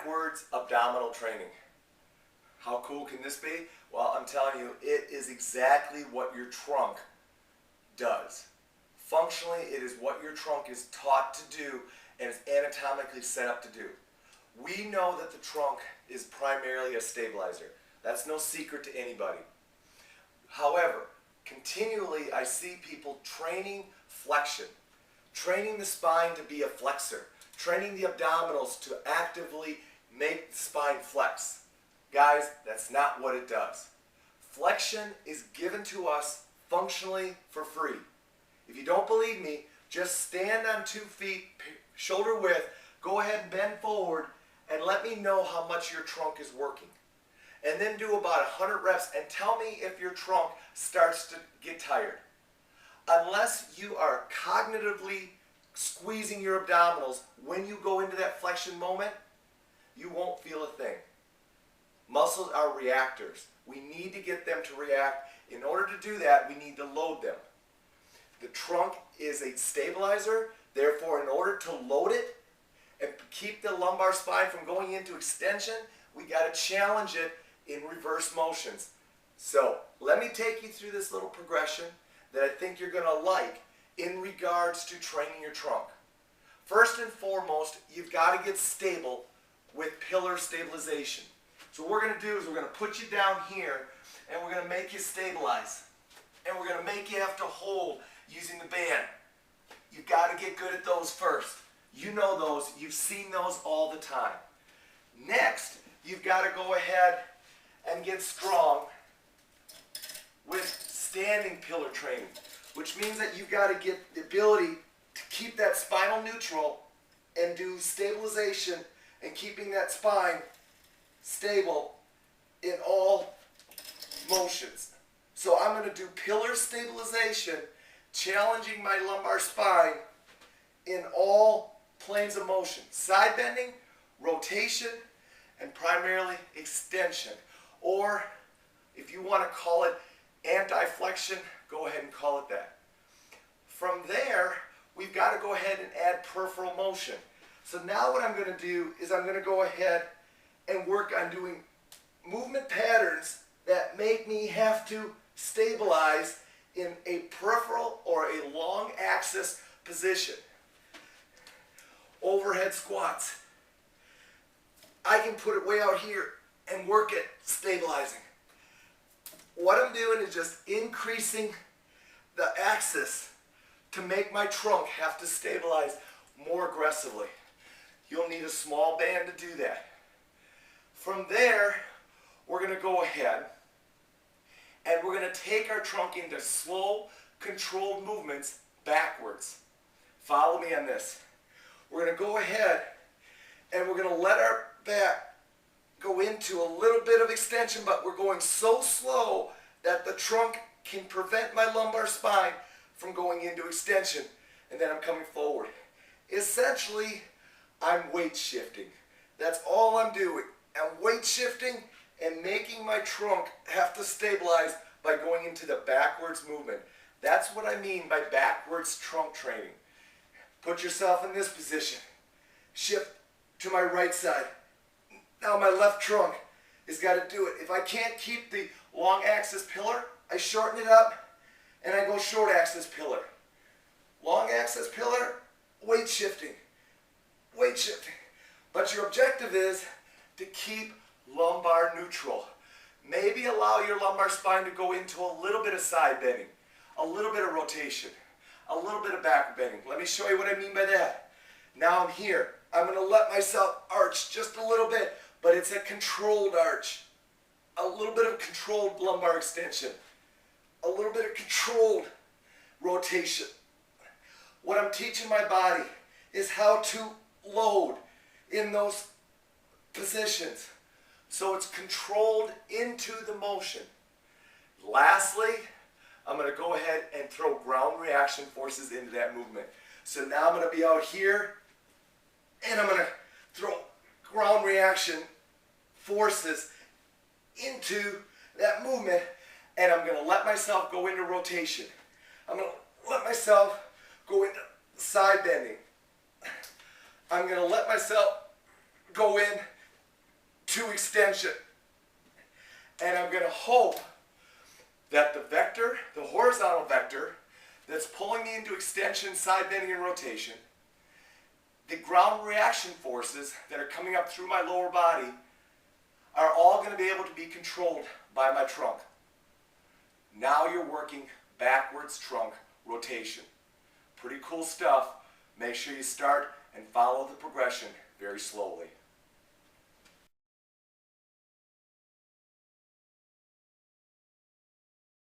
backwards abdominal training. How cool can this be? Well, I'm telling you, it is exactly what your trunk does. Functionally, it is what your trunk is taught to do and is anatomically set up to do. We know that the trunk is primarily a stabilizer. That's no secret to anybody. However, continually I see people training flexion, training the spine to be a flexor, training the abdominals to actively make the spine flex. Guys, that's not what it does. Flexion is given to us functionally for free. If you don't believe me, just stand on 2 feet, shoulder width, go ahead and bend forward, and let me know how much your trunk is working. And then do about 100 reps and tell me if your trunk starts to get tired. Unless you are cognitively squeezing your abdominals when you go into that flexion moment, you won't feel a thing. Muscles are reactors. We need to get them to react. In order to do that, we need to load them. The trunk is a stabilizer, therefore in order to load it and keep the lumbar spine from going into extension, we got to challenge it in reverse motions. So let me take you through this little progression that I think you're going to like in regards to training your trunk. First and foremost, you've got to get stable with pillar stabilization. So what we're going to do is we're going to put you down here and we're going to make you stabilize. And we're going to make you have to hold using the band. You've got to get good at those first. You know those. You've seen those all the time. Next, you've got to go ahead and get strong with standing pillar training, which means that you've got to get the ability to keep that spinal neutral and do stabilization and keeping that spine stable in all motions. So I'm going to do pillar stabilization, challenging my lumbar spine in all planes of motion. Side bending, rotation, and primarily extension. Or if you want to call it anti-flexion, go ahead and call it that. From there, we've got to go ahead and add peripheral motion. So now what I'm going to do is I'm going to go ahead and work on doing movement patterns that make me have to stabilize in a peripheral or a long axis position. Overhead squats. I can put it way out here and work at stabilizing. What I'm doing is just increasing the axis to make my trunk have to stabilize more aggressively. You'll need a small band to do that. From there, we're going to go ahead and we're going to take our trunk into slow, controlled movements backwards. Follow me on this. We're going to go ahead and we're going to let our back go into a little bit of extension, but we're going so slow that the trunk can prevent my lumbar spine from going into extension, and then I'm coming forward. Essentially, I'm weight shifting. That's all I'm doing. I'm weight shifting and making my trunk have to stabilize by going into the backwards movement. That's what I mean by backwards trunk training. Put yourself in this position. Shift to my right side. Now my left trunk has got to do it. If I can't keep the long axis pillar, I shorten it up and I go short axis pillar. Long axis pillar, weight shifting. Weight shifting. But your objective is to keep lumbar neutral. Maybe allow your lumbar spine to go into a little bit of side bending, a little bit of rotation, a little bit of back bending. Let me show you what I mean by that. Now I'm here. I'm going to let myself arch just a little bit, but it's a controlled arch. A little bit of controlled lumbar extension. A little bit of controlled rotation. What I'm teaching my body is how to load in those positions so it's controlled into the motion. Lastly, I'm going to go ahead and throw ground reaction forces into that movement. So now I'm going to be out here and I'm going to throw ground reaction forces into that movement, and I'm going to let myself go into rotation. I'm going to let myself go into side bending. I'm going to let myself go in to extension. And I'm going to hope that the vector, the horizontal vector, that's pulling me into extension, side bending, and rotation, the ground reaction forces that are coming up through my lower body are all going to be able to be controlled by my trunk. Now you're working backwards trunk rotation. Pretty cool stuff. Make sure you start and follow the progression very slowly.